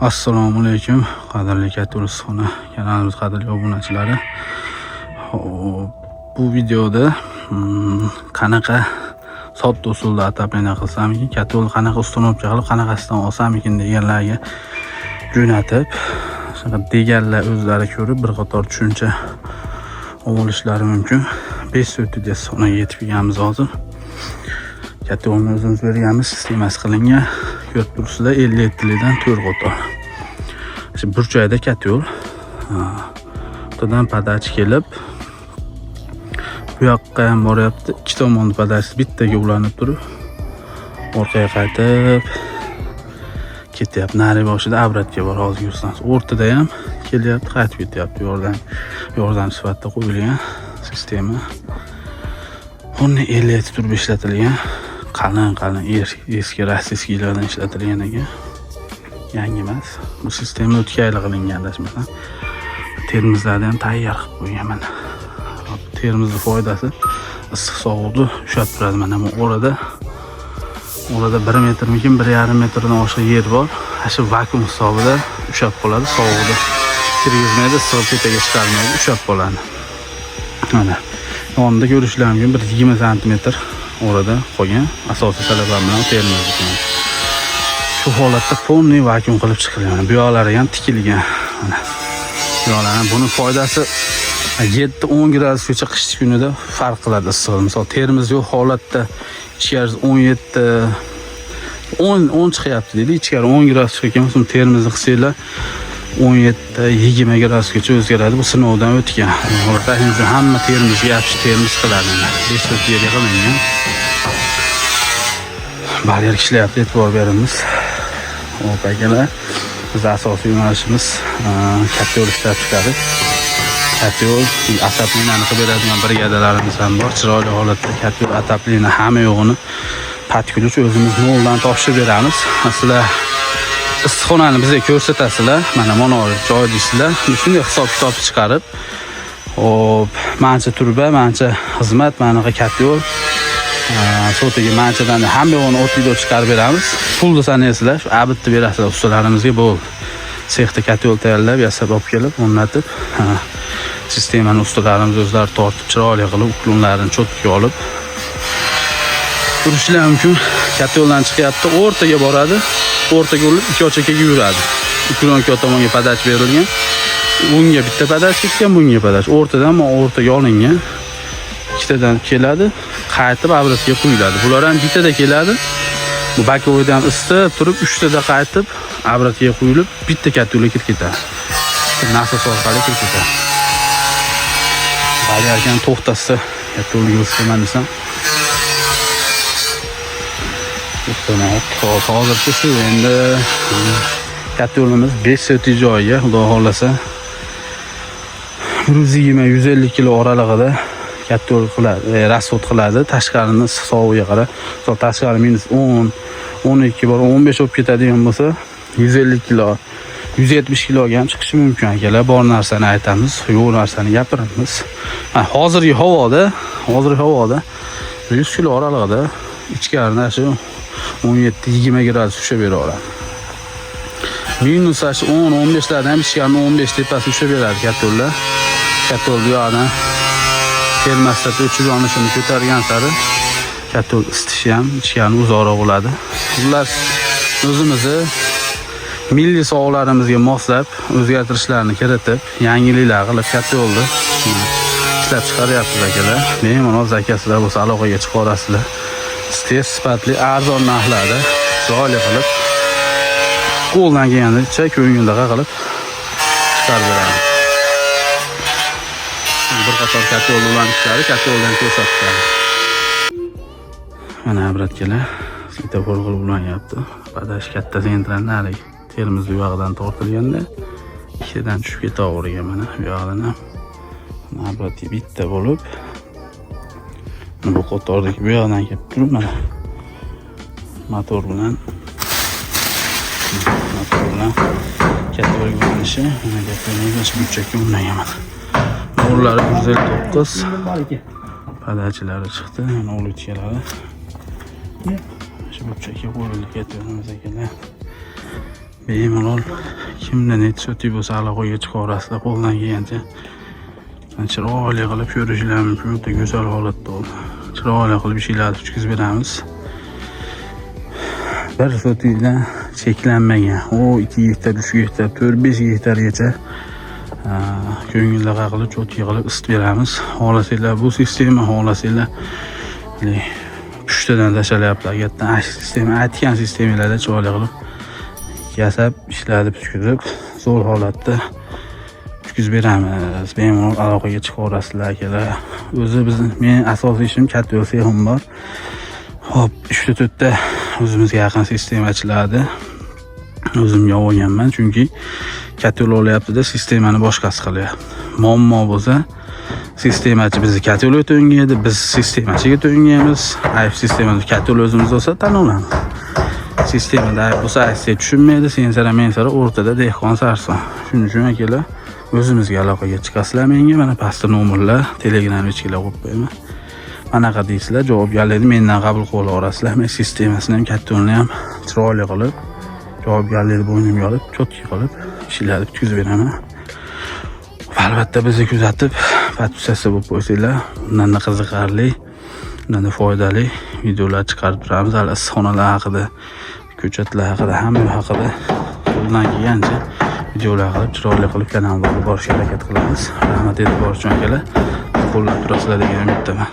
Assalomu alaykum, qadrli Katul Issiqxona kanalimiz qadrli obunachilari. Bu videoda qanaqa sodda usulda ataplana qilsamikin, Katul qanaqa ustunovcha qilib, qanaqasidan olsamikin deganlarga jo'natib, shunaqa deganlar o'zlari ko'rib bir qator tushuncha olishlari mumkin. 500 so'naga yetib kelganmiz hozir. Katulni o'zimiz berganmiz, sistemasi qilingan. Ko'rib turibsizlar, 57 dan 4 qator. Şimdi burchakda katul. Bundan padachi kelib, bu yoqqa ham boryapti. Ikki tomonni padachisi bittaga ulanib turib, orqaga qaytib ketyapti. Nari boshida obratga bor, hozir ko'rsam. O'rtada ham kelyapti, qaytib ketyapti. Yordam sifatida qo'yilgan sistema. Buni 57 turib ishlatilgan. Qalin eski rossiyskilardan ishlatilgan ekan. Yangi emas. Bu sistema o'tgan yil qilingan adashmasam. Termizlarda ham tayyor qilib qo'ygan mana. Termizning foydasi issiq sovuqni ushlab turadi. Mana bu orada 1 metrmikin, 1,5 metrdan oshiq yer bor. Shu vakuum hisobida ushlab qoladi. Sovuqni kirgizmaydi, issiq tetaga chiqarmaydi, ushlab qoladi. Mana yonida ko'rishlarim mumkin, bir 20 sm orada qolgan asosiy talablar bilan termiz. Shu holatda polni vakuum qilib chiqilgan. Bu yoqlari ham tikilgan. Mana bu yoqlar, buni foydasi 7-10 gradusgacha qish kunida farq qiladi issiq. Misol termiz yo'q holatda ichkarisi 10 chiqyapti deydi. Ichkari 10 gradus chiqgan bo'lsa, termizni qilsanglar 17-20 gradusgacha o'zgaradi. Bu sinovdan o'tgan. Holatda hamma termizga yaxshi termiz qiladi. 500 yerga qilingan. Baryer ishlayapti, e'tibor beramiz. Hop akalar, biz asosiy yo'nalishimiz katul ishlab chiqarish. Katul ataplinani qilib beradigan brigadalarimiz ham bor. Chiroyli holatda katul ataplini hamma yo'g'ini patkulch o'zimiz noldan topshirib beramiz. Sizlar issiqxonani bizga ko'rsatasizlar. Mana joy deysizlar. Shunday hisob-kitob chiqarib, hop, mancha turba, mancha xizmat, manaqa katul so'tiga manchadan hamma yo'g'ini o'tlikda chiqarib beramiz. Pulni sanaysizlar, shu abitni berasizlar ustalarimizga bo'ldi. Sexda katul tayyorlab, yasab olib kelib, o'rnatib, sistemani ustalarimiz o'zlari tortib, chiroyli qilib, uklonlarini cho'tga olib turishlar mumkin. Katuldan chiqyapti, o'rtaga boradi. O'rtaga olib, ikki ochakaga yuradi. Uklon ikki tomonga padach berilgan. Bunga bitta padach ketgan, bunga padach. O'rtadan o'rtaga olingan. Ikkitadan keladi, qaytib obratga qo'yiladi. Bular ham bittada keladi. Bu bakovoyda ham isitib turib, 3tada qaytib obratga qo'yilib, bitta katulga kirib ketadi. Nasos orqali kirib ketadi. Bajargan to'xtasa, katulga o'sman desam. Hozircha shu endi katulimiz 500 joyga, xudo xolasa 120-150 kilo oralig'ida katul qiladi, rasvot qiladi. Tashqarini sovuqga qarab, misol tashqari -10, 12 bor, 15 olib ketadigan bo'lsa, 150 kilo, 170 kiloga ham chiqishi mumkin akalar. Bor narsani aytamiz, yo'q narsani gapiramiz. Hozirgi havoda 100 kilo oralig'ida ichkarida shu 17-20 gradus ushlab beraveradi. Minus 10-15 lardan ichkarida 15 tepasi ushlab beradi katullar. Katul bu yoqdan termostat o'chib yonishini ko'targan sari katul isitishi ham ichkarida uzoqroq bo'ladi. Xullas, o'zimizni milliy sog'larimizga moslab o'zgartirishlarni kiritib, yangiliklar qilib katulni ishlab chiqaryapmiz akalar. Bemalol zakasizlar bo'lsa aloqaga chiqarasizlar. Tez, sifatli, arzon narxlarda chiroyli qilib, qo'ldan kelganicha ko'ngildaqa qilib chiqarib beramiz. Bir qator katul ulanishlari katuldan ko'rsatadi. Mana obratgalar svetofor qilib ulanyapti. Padash katta sentranlar termiz yog'idan tortilganda ikkidan tushib ketavergan. Mana bu yoqdan ham obrati bitta bo'lib, bu qotordagi bu yoqdan kelib turib, mana motor bilan katta bo'lganishi, mana gaplarimiz bunchaki o'rnagan. Mo'rlari 159, padachilari chiqdi, mana o'litchalari. Shu bunchaki qo'yilib ketyapmiz akalar. bemalol kimda net so'ti bo'lsa aloqaga chiqarasizlar qo'ldan kelgancha. Chiroyli qilib ko'rishlar mumkin, juda go'zal holatda bo'ldi. Chiroyli qilib ishlarni tutkazib beramiz. Bir so'tidan cheklanmagan. O 2 gektar, 3 gektar, 4-5 gektargacha ko'ngilli qilib, cho'tki qilib isitib beramiz. Xohlasanglar bu sistema, xohlasanglar pushtadan tashalayaptilar. Gatdan sistema, aytgan sistemalarda chiroyli qilib yasab, ishlarni tutkazib, zo'r holatda tutkazib beramiz. Bemalol aloqaga chiqarasizlar akalar. O'zi men asosiy ishim katta yo'l sexim bor. Hop, 3-4 ta o'zimizga yaqin sistemachilardi. O'zimga olganman, chunki katta yo'l olyapti-da, sistemani boshqasi qilyapti. Muammo bo'lsa, sistemachi bizni katta yo'l o'tangandi, biz sistemachiga to'ngamiz. Ayb sistemani katta yo'l o'zimiz bo'lsa, tan olamiz. Sistemada ayb bo'lsa, aytsa tushunmaydi, sen sara men sara o'rtada dehqon sarson. Shuning uchun akalar o'zimizga aloqaga chiqasizlar. Menga mana pastda nomerlar, Telegram ichiga qo'yib qo'yaman. Qanaqa deysizlar, javobgarlikni mendan qabul qila olasizlar. Men sistemasini ham katta yo'lni ham chiroyli qilib, javobgarlikni bo'ynimga olib, cho'tki qilib ishlarni tutkazib beraman. Albatta bizni kuzatib, podpisatsiya bo'lib qo'ysanglar, undan qiziqarli, undan foydali videolar chiqarib turamiz. Hali issiqxonalar haqida, ko'chatlar haqida, hamma haqida qo'ldan kelgancha videolar qilib, chiroyli qilib kanalga borishga harakat qilamiz. Rahmat e'tibor uchun akalar. Qo'llab turasizlar degan umiddaman.